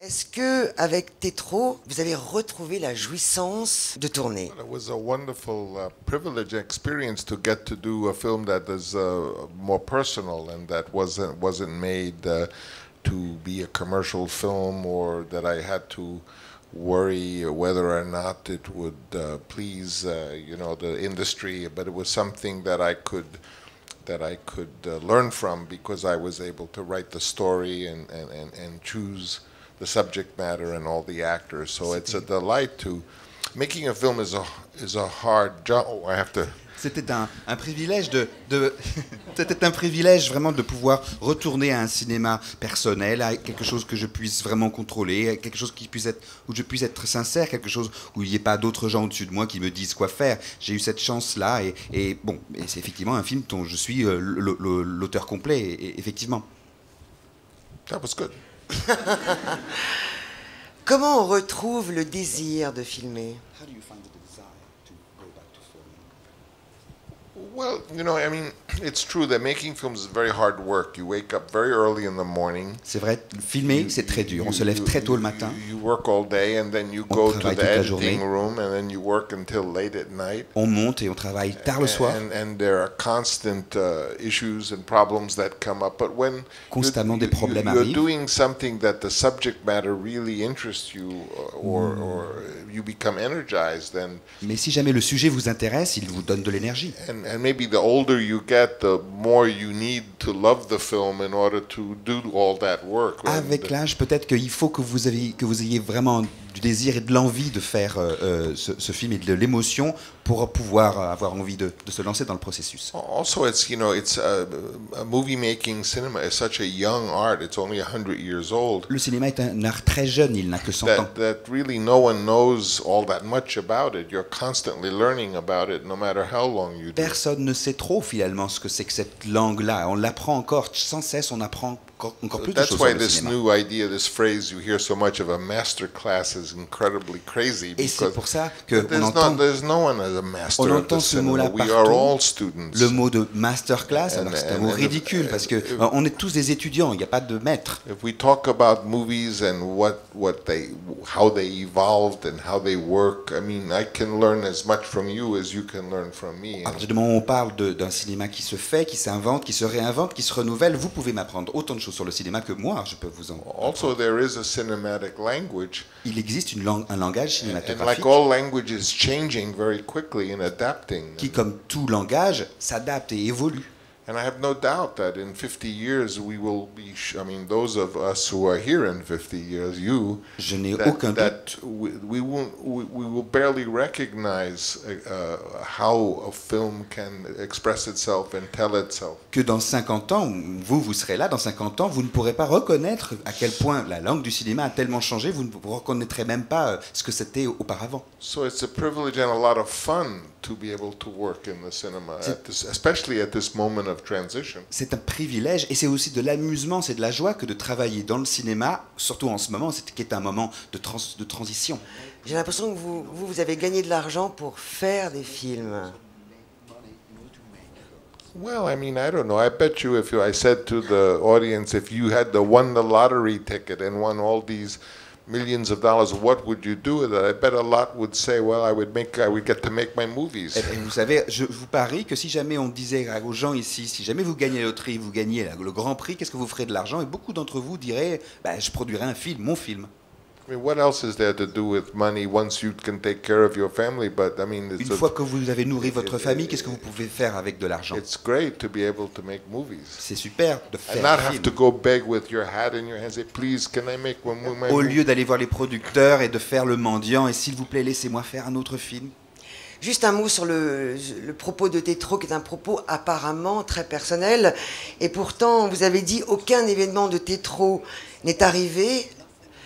Est-ce que avec Tétro, vous avez retrouvé la jouissance de tourner? It was a wonderful privilege and experience to get to do a film that is more personal and that wasn't made to be a commercial film, or that I had to worry whether or not it would please the industry. But it was something that I could learn from, because I was able to write the story and choose the subject matter and all the actors. So it's a delight to making a film is a hard job. Oh, I have to. C'était un privilège c'était un privilège vraiment de pouvoir retourner à un cinéma personnel, à quelque chose que je puisse vraiment contrôler, quelque chose où je puisse être sincère, quelque chose où il n'y ait pas d'autres gens au-dessus de moi qui me disent quoi faire. J'ai eu cette chance-là et c'est effectivement un film dont je suis l'auteur complet, effectivement. That was good. Comment on retrouve le désir de filmer? Well, I mean, it's true that making films is very hard work. You wake up very early in the morning. C'est vrai, filmer, c'est très dur. On se lève très tôt le matin. You work all day, and then you go to the editing room, and then you work until late at night. On monte et on travaille tard le soir. And there are constant issues and problems that come up. But when constamment des problèmes you're arrivent. doing something that the subject matter really interests you, or you become energized, then. Mais si jamais le sujet vous intéresse, il vous donne de l'énergie. And maybe the older you get, the more you need to love the film in order to do all that work. Avec l'âge, peut-être qu'il faut que vous ayez vraiment du désir et de l'envie de faire ce film et de l'émotion pour pouvoir avoir envie de se lancer dans le processus. Also, it's a movie making cinema is such a young art. It's only 100 years old. Le cinéma est un art très jeune, il n'a que 100 ans. That really no one knows all that much about it. You're constantly learning about it, no matter how long you do. Personne ne sait trop finalement ce que c'est que cette langue-là. On l'apprend encore sans cesse, on apprend encore plus de choses sur le cinéma. That's why this new idea, this phrase you hear so much of, a master class, is incredibly crazy. Et c'est pour ça que there's no one as a master of the cinema. We are all students. Le mot de masterclass, alors c'est un mot ridicule parce que on est tous des étudiants. Il n'y a pas de maître. If we talk about movies and how they evolved and how they work, I mean, I can learn as much from you as you can learn from me. À partir du moment où on parle d'un cinéma qui se fait, qui s'invente, qui se réinvente, qui se renouvelle, vous pouvez m'apprendre autant de choses sur le cinéma que moi, je peux vous en apprendre. Also, there is a cinematic language. Il existe un langage cinématographique. And like all languages, changing very quickly and adapting. Qui, comme tout langage, s'adapte et évolue. And I have no doubt that in 50 years we will be, I mean, those of us who are here in 50 years, je n'ai aucun doute. We will barely recognize how a film can express itself and tell itself. Que dans 50 ans, vous serez là, dans 50 ans, vous ne pourrez pas reconnaître à quel point la langue du cinéma a tellement changé, vous ne reconnaîtrez même pas ce que c'était auparavant. So it's a privilege and a lot of fun to be able to work in the cinema, especially at this moment of transition. C'est un privilège et c'est aussi de l'amusement, c'est de la joie que de travailler dans le cinéma, surtout en ce moment, qui est un moment de transition. J'ai l'impression que vous avez gagné de l'argent pour faire des films. Well, I mean, I don't know. I bet you I said to the audience, if you had won the lottery ticket and won all these millions of dollars, what would you do with it? I bet a lot would say, well, I would get to make my movies. Et vous savez, je vous parie que si jamais on disait aux gens ici, si jamais vous gagnez la loterie, vous gagnez le grand prix, qu'est-ce que vous ferez de l'argent? Et beaucoup d'entre vous diraient, je produirai un film, mon film. I mean, what else is there to do with money once you can take care of your family? But I mean, une fois que vous avez nourri votre famille, qu'est-ce que vous pouvez faire avec de l'argent? It's great to be able to make movies. C'est super de faire and not have to go beg with your hat in your hand, say, please, can I make one more? Au lieu d'aller voir les producteurs et de faire le mendiant, et s'il vous plaît, laissez-moi faire un autre film. Juste un mot sur le propos de Tétro, qui est un propos apparemment très personnel. Et pourtant, vous avez dit aucun événement de Tétro n'est arrivé.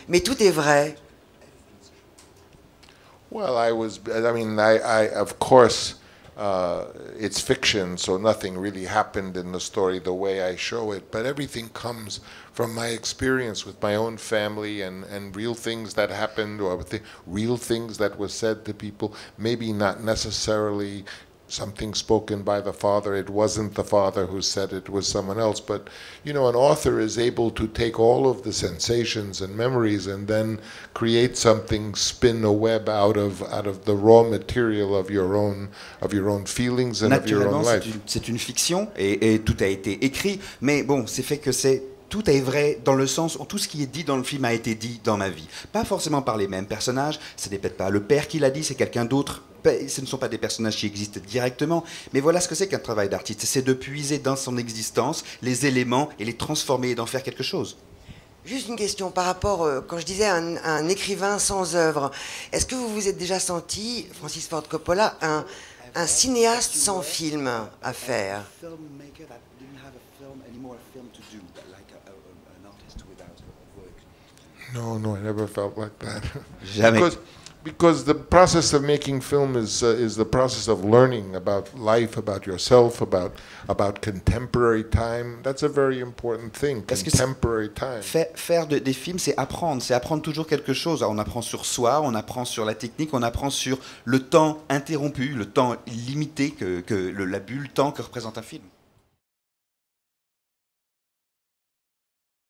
Mais tout est vrai. Well, I of course, it's fiction, so nothing really happened in the story the way I show it, but everything comes from my experience with my own family and real things that happened, or real things that were said to people, maybe not necessarily something spoken by the father. It wasn't the father who said it, was someone else. But, you know, an author is able to take all of the sensations and memories and then create something, spin a web out of the raw material of your own feelings and of your own life. C'est une fiction et tout a été écrit, mais bon, c'est fait que tout est vrai dans le sens où tout ce qui est dit dans le film a été dit dans ma vie. Pas forcément par les mêmes personnages, ce n'est peut-être pas le père qui l'a dit, c'est quelqu'un d'autre. Ce ne sont pas des personnages qui existent directement, mais voilà ce que c'est qu'un travail d'artiste. C'est de puiser dans son existence les éléments et les transformer et d'en faire quelque chose. Juste une question par rapport, quand je disais un écrivain sans œuvre, est-ce que vous vous êtes déjà senti, Francis Ford Coppola, un cinéaste sans film à faire? No, I never felt like that. Jamais. Because the process of making film is the process of learning about life, about yourself, about contemporary time. That's a very important thing. Contemporary time. Faire des films, c'est apprendre toujours quelque chose. On apprend sur soi, on apprend sur la technique, on apprend sur le temps interrompu, le temps limité que la bulle temps que représente un film.